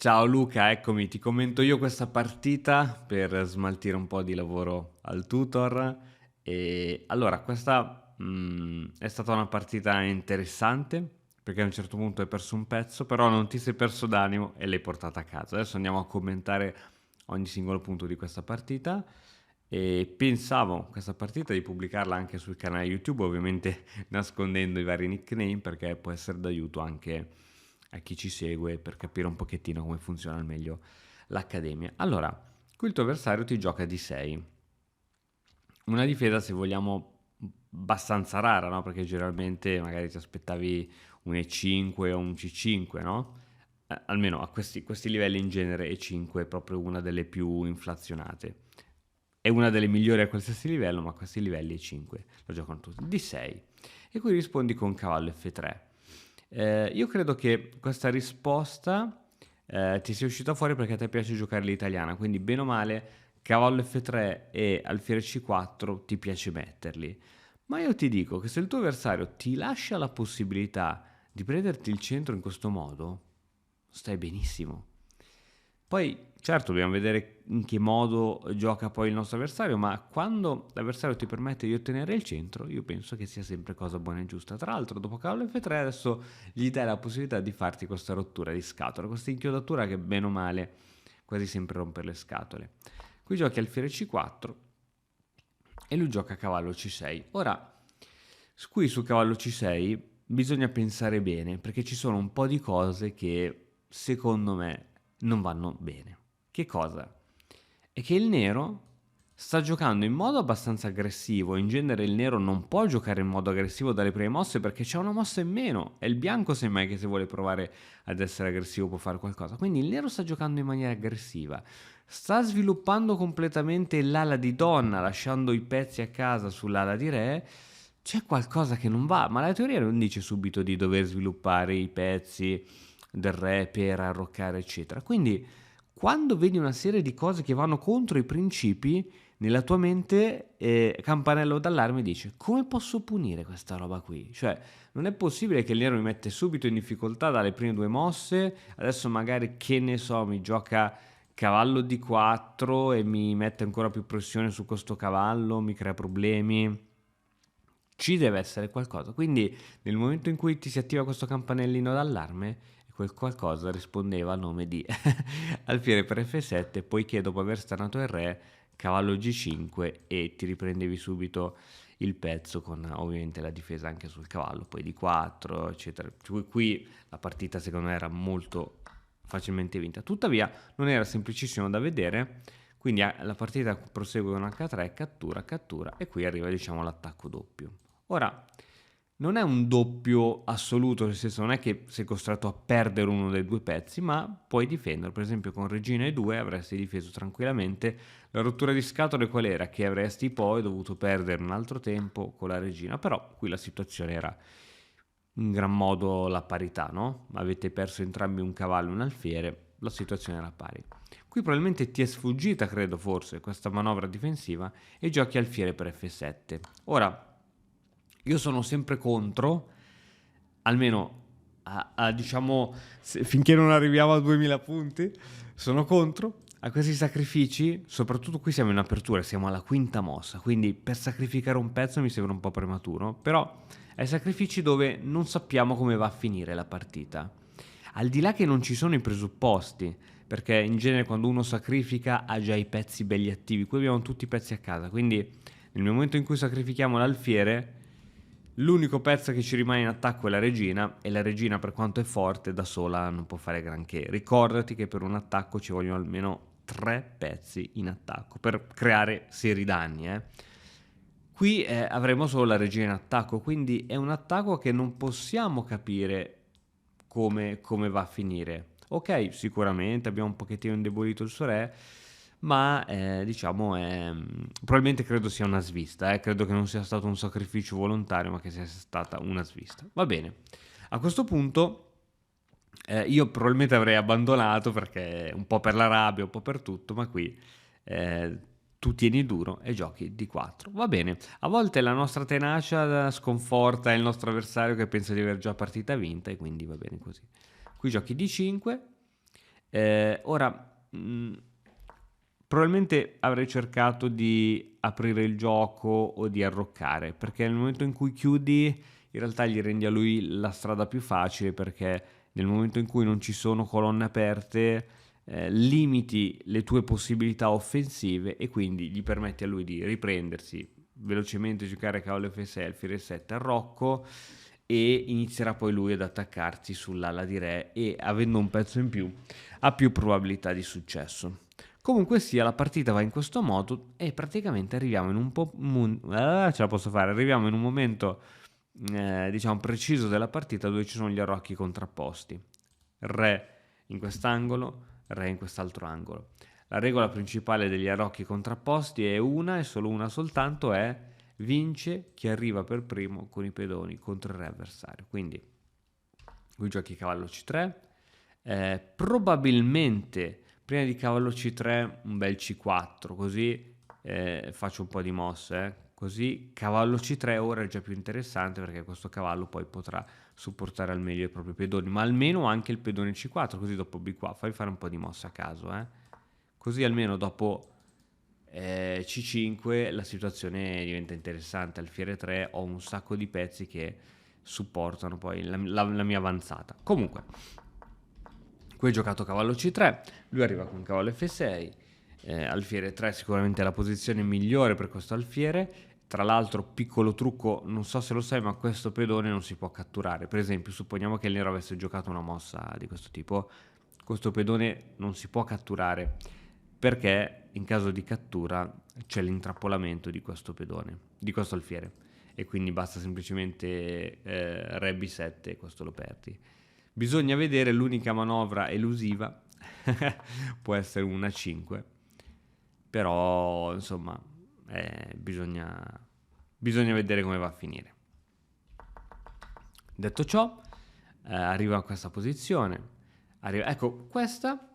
Ciao Luca, eccomi, ti commento io questa partita per smaltire un po' di lavoro al tutor. E allora, questa è stata una partita interessante perché a un certo punto hai perso un pezzo, però non ti sei perso d'animo e l'hai portata a casa. Adesso andiamo a commentare ogni singolo punto di questa partita e pensavo questa partita di pubblicarla anche sul canale YouTube, ovviamente nascondendo i vari nickname perché può essere d'aiuto anche a chi ci segue per capire un pochettino come funziona al meglio l'accademia. Allora, qui il tuo avversario ti gioca di 6, una difesa se vogliamo abbastanza rara, no? Perché generalmente magari ti aspettavi un E5 o un C5, no? Almeno a questi livelli in genere E5 è proprio una delle più inflazionate. È una delle migliori a qualsiasi livello, ma a questi livelli E5 lo giocano tutti. D6. E qui rispondi con cavallo F3. Io credo che questa risposta ti sia uscita fuori perché a te piace giocare l'italiana, quindi bene o male cavallo F3 e alfiere C4 ti piace metterli. Ma io ti dico che se il tuo avversario ti lascia la possibilità di prenderti il centro in questo modo, stai benissimo. Poi, certo, dobbiamo vedere in che modo gioca poi il nostro avversario, ma quando l'avversario ti permette di ottenere il centro, io penso che sia sempre cosa buona e giusta. Tra l'altro, dopo cavallo F3, adesso gli dai la possibilità di farti questa rottura di scatola, questa inchiodatura che bene o male quasi sempre rompe le scatole. Qui giochi alfiere C4 e lui gioca cavallo C6. Ora, qui su cavallo C6 bisogna pensare bene, perché ci sono un po' di cose che secondo me non vanno bene. Che cosa? È che il nero sta giocando in modo abbastanza aggressivo. In genere il nero non può giocare in modo aggressivo dalle prime mosse perché c'è una mossa in meno. È il bianco semmai che se vuole provare ad essere aggressivo può fare qualcosa. Quindi il nero sta giocando in maniera aggressiva. Sta sviluppando completamente l'ala di donna, lasciando i pezzi a casa sull'ala di re. C'è qualcosa che non va, ma la teoria non dice subito di dover sviluppare i pezzi del re per arroccare, eccetera. Quindi, quando vedi una serie di cose che vanno contro i principi, nella tua mente campanello d'allarme dice: come posso punire questa roba qui? Cioè, non è possibile che il nero mi mette subito in difficoltà dalle prime due mosse, adesso magari, che ne so, mi gioca cavallo D4 e mi mette ancora più pressione su questo cavallo, mi crea problemi. Ci deve essere qualcosa. Quindi nel momento in cui ti si attiva questo campanellino d'allarme, quel qualcosa rispondeva a nome di alfiere per F7, poiché dopo aver stanato il re, cavallo G5 e ti riprendevi subito il pezzo con ovviamente la difesa anche sul cavallo, poi D4, eccetera. Qui la partita secondo me era molto facilmente vinta. Tuttavia non era semplicissimo da vedere, quindi la partita prosegue con H3, cattura, cattura e qui arriva diciamo l'attacco doppio. Ora, non è un doppio assoluto, nel senso non è che sei costretto a perdere uno dei due pezzi, ma puoi difendere. Per esempio con regina e 2 avresti difeso tranquillamente. La rottura di scatole qual era? Che avresti poi dovuto perdere un altro tempo con la regina, però qui la situazione era in gran modo la parità, no? Avete perso entrambi un cavallo e un alfiere, la situazione era pari. Qui probabilmente ti è sfuggita, credo forse, questa manovra difensiva e giochi alfiere per F7. Ora, io sono sempre contro, almeno diciamo, finché non arriviamo a 2000 punti, sono contro a questi sacrifici, soprattutto qui siamo in apertura, siamo alla quinta mossa, quindi per sacrificare un pezzo mi sembra un po' prematuro, però ai sacrifici dove non sappiamo come va a finire la partita. Al di là che non ci sono i presupposti, perché in genere quando uno sacrifica ha già i pezzi belli attivi, qui abbiamo tutti i pezzi a casa, quindi nel momento in cui sacrifichiamo l'alfiere, l'unico pezzo che ci rimane in attacco è la regina e la regina per quanto è forte da sola non può fare granché. Ricordati che per un attacco ci vogliono almeno 3 pezzi in attacco per creare seri danni. Qui avremo solo la regina in attacco, quindi è un attacco che non possiamo capire come va a finire. Ok, sicuramente abbiamo un pochettino indebolito il suo re, ma diciamo probabilmente credo sia una svista, credo che non sia stato un sacrificio volontario, ma che sia stata una svista. Va bene, a questo punto io probabilmente avrei abbandonato perché un po' per la rabbia, un po' per tutto, ma qui eh, tu tieni duro e giochi di 4. Va bene, a volte la nostra tenacia sconforta il nostro avversario che pensa di aver già partita vinta e quindi va bene così. Qui giochi di 5 Ora, probabilmente avrei cercato di aprire il gioco o di arroccare, perché nel momento in cui chiudi, in realtà gli rendi a lui la strada più facile, perché nel momento in cui non ci sono colonne aperte, limiti le tue possibilità offensive e quindi gli permetti a lui di riprendersi velocemente, giocare cavallo F6, alfiere 7, arrocco, e inizierà poi lui ad attaccarti sull'ala di re e avendo un pezzo in più ha più probabilità di successo. Comunque sia, la partita va in questo modo e praticamente arriviamo in un po' ce la posso fare, arriviamo in un momento diciamo preciso della partita dove ci sono gli arrocchi contrapposti. Re in quest'angolo, re in quest'altro angolo. La regola principale degli arrocchi contrapposti è una e solo una soltanto, è vince chi arriva per primo con i pedoni contro il re avversario. Quindi qui giochi cavallo C3, probabilmente prima di cavallo C3 un bel C4, così faccio un po' di mosse, così cavallo C3 ora è già più interessante perché questo cavallo poi potrà supportare al meglio i propri pedoni, ma almeno anche il pedone C4, così dopo B4 fai fare un po' di mosse a caso, così almeno dopo C5 la situazione diventa interessante, alfiere 3 ho un sacco di pezzi che supportano poi la mia avanzata. Comunque qui hai giocato cavallo C3, lui arriva con cavallo F6, alfiere 3 sicuramente è la posizione migliore per questo alfiere. Tra l'altro, piccolo trucco, non so se lo sai, ma questo pedone non si può catturare. Per esempio, supponiamo che il nero avesse giocato una mossa di questo tipo, questo pedone non si può catturare perché in caso di cattura c'è l'intrappolamento di questo pedone, di questo alfiere, e quindi basta semplicemente re B7 e questo lo perdi. Bisogna vedere, l'unica manovra elusiva può essere una 5, però insomma bisogna vedere come va a finire. Detto ciò, arriva a questa posizione, ecco questa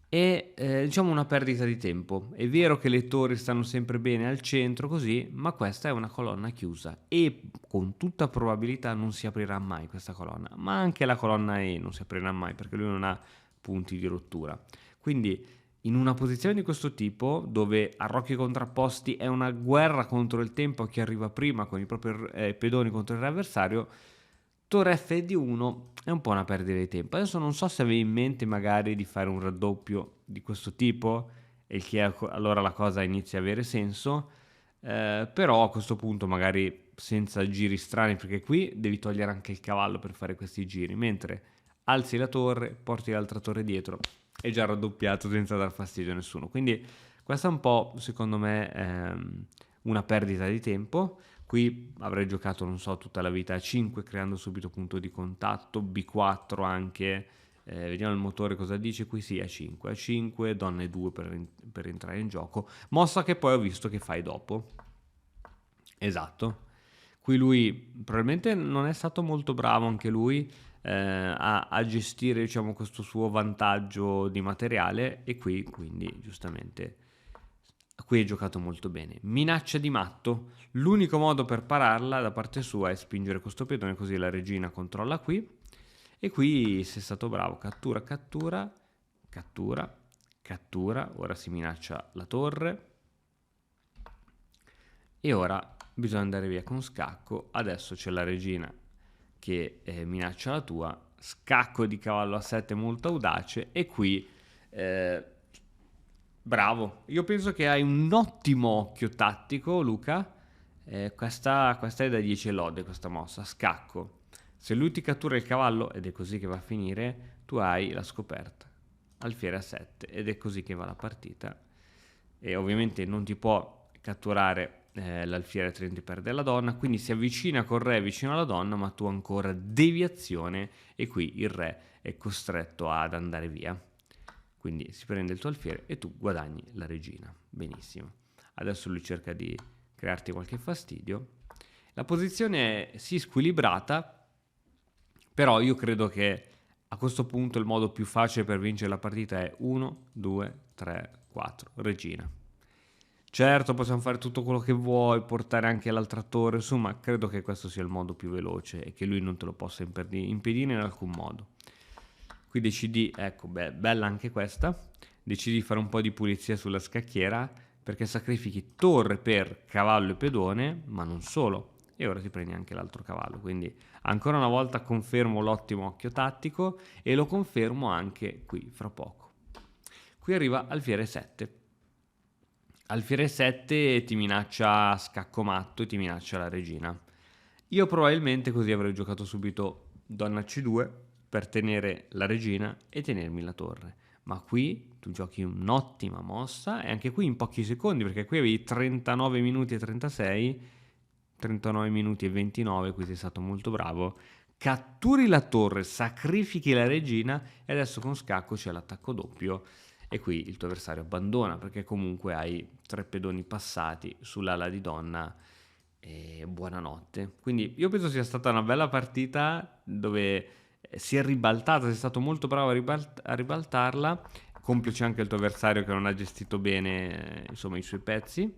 è diciamo una perdita di tempo. È vero che le torri stanno sempre bene al centro così, ma questa è una colonna chiusa e con tutta probabilità non si aprirà mai questa colonna, ma anche la colonna E non si aprirà mai perché lui non ha punti di rottura. Quindi in una posizione di questo tipo, dove arrocchi contrapposti è una guerra contro il tempo, chi arriva prima con i propri pedoni contro il re avversario, torre F di 1 è un po' una perdita di tempo. Adesso non so se avevi in mente magari di fare un raddoppio di questo tipo, e che allora la cosa inizia a avere senso, però a questo punto magari senza giri strani, perché qui devi togliere anche il cavallo per fare questi giri, mentre alzi la torre, porti l'altra torre dietro, è già raddoppiato senza dar fastidio a nessuno. Quindi questa è un po', secondo me, una perdita di tempo. Qui avrei giocato, non so, tutta la vita a 5, creando subito punto di contatto, B4 anche, vediamo il motore cosa dice, qui sì, A5, donna E2 per entrare in gioco, mossa che poi ho visto che fai dopo. Esatto, qui lui probabilmente non è stato molto bravo anche lui a gestire, diciamo, questo suo vantaggio di materiale, e qui quindi giustamente qui hai giocato molto bene. Minaccia di matto, l'unico modo per pararla da parte sua è spingere questo pedone così la regina controlla qui, e qui sei stato bravo, cattura, cattura, cattura, cattura, ora si minaccia la torre e ora bisogna andare via con scacco. Adesso c'è la regina che minaccia la tua, scacco di cavallo a 7 molto audace, e qui bravo, io penso che hai un ottimo occhio tattico, Luca. Questa è da 10 lode, questa mossa, scacco. Se lui ti cattura il cavallo, ed è così che va a finire, tu hai la scoperta, alfiere a 7, ed è così che va la partita. E ovviamente non ti può catturare l'alfiere, altrimenti perde la donna, quindi si avvicina col re vicino alla donna, ma tu ancora deviazione, e qui il re è costretto ad andare via. Quindi si prende il tuo alfiere e tu guadagni la regina. Benissimo. Adesso lui cerca di crearti qualche fastidio. La posizione è sì squilibrata, però io credo che a questo punto il modo più facile per vincere la partita è 1, 2, 3, 4, regina. Certo, possiamo fare tutto quello che vuoi, portare anche l'altra torre, insomma, credo che questo sia il modo più veloce e che lui non te lo possa impedire in alcun modo. Qui decidi, ecco, bella anche questa, decidi di fare un po' di pulizia sulla scacchiera perché sacrifichi torre per cavallo e pedone, ma non solo. E ora ti prendi anche l'altro cavallo, quindi ancora una volta confermo l'ottimo occhio tattico e lo confermo anche qui fra poco. Qui arriva alfiere 7. Alfiere 7 ti minaccia scacco matto e ti minaccia la regina. Io probabilmente così avrei giocato subito donna C2 per tenere la regina e tenermi la torre. Ma qui tu giochi un'ottima mossa e anche qui in pochi secondi, perché qui avevi 39 minuti e 36, 39 minuti e 29, qui sei stato molto bravo. Catturi la torre, sacrifichi la regina e adesso con scacco c'è l'attacco doppio e qui il tuo avversario abbandona perché comunque hai 3 pedoni passati sull'ala di donna e buonanotte. Quindi io penso sia stata una bella partita dove si è ribaltata, sei stato molto bravo a ribaltarla, complice anche il tuo avversario che non ha gestito bene insomma i suoi pezzi.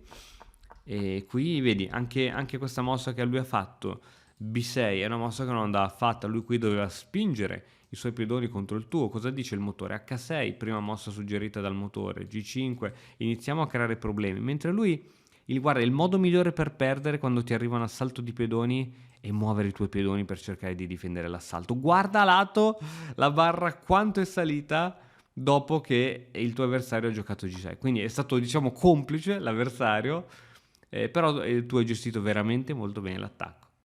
E qui vedi anche questa mossa che lui ha fatto, B6, è una mossa che non andava fatta, lui qui doveva spingere i suoi pedoni contro il tuo. Cosa dice il motore? H6, prima mossa suggerita dal motore, G5, iniziamo a creare problemi, mentre lui guarda, il modo migliore per perdere quando ti arriva un assalto di pedoni è muovere i tuoi pedoni per cercare di difendere l'assalto. Guarda a lato la barra quanto è salita dopo che il tuo avversario ha giocato G6. Quindi è stato, diciamo, complice l'avversario, però tu hai gestito veramente molto bene l'attacco.